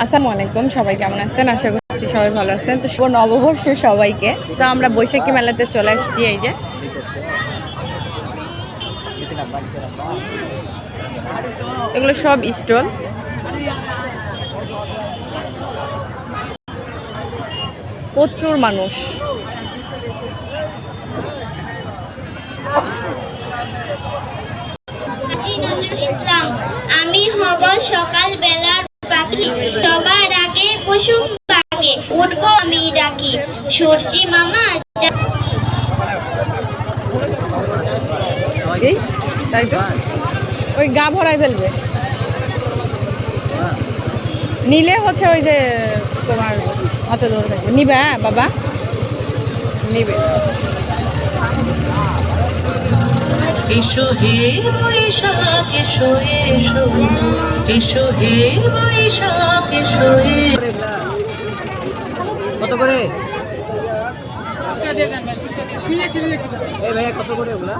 আসসালামু আলাইকুম, সবাই কেমন আছেন? আশা করছি সবাই ভালো আছেন। তো শুভ নববর্ষ সবাইকে। তো আমরা বৈশাখী মেলাতে চলে আসছি। এই যে এগুলো সব স্টল। প্রচুর মানুষ। ইসলাম, আমি হব সকাল বেলার পাখি, সবার আগে কুসুম পাকে উঠবো আমি ডাকি, সূর্যি মামা তাই তো, ওই গা ভরাই ফেলবে নিলে হচ্ছে ওই যে তোমার হাতে ধরে থাকবে। নিবে? হ্যাঁ বাবা, নিবে। এসো হে বৈশাখ এসো এসো, এসো হে বৈশাখ এসো। কত করে? এই ভাইয়া কত করে ওগুলা?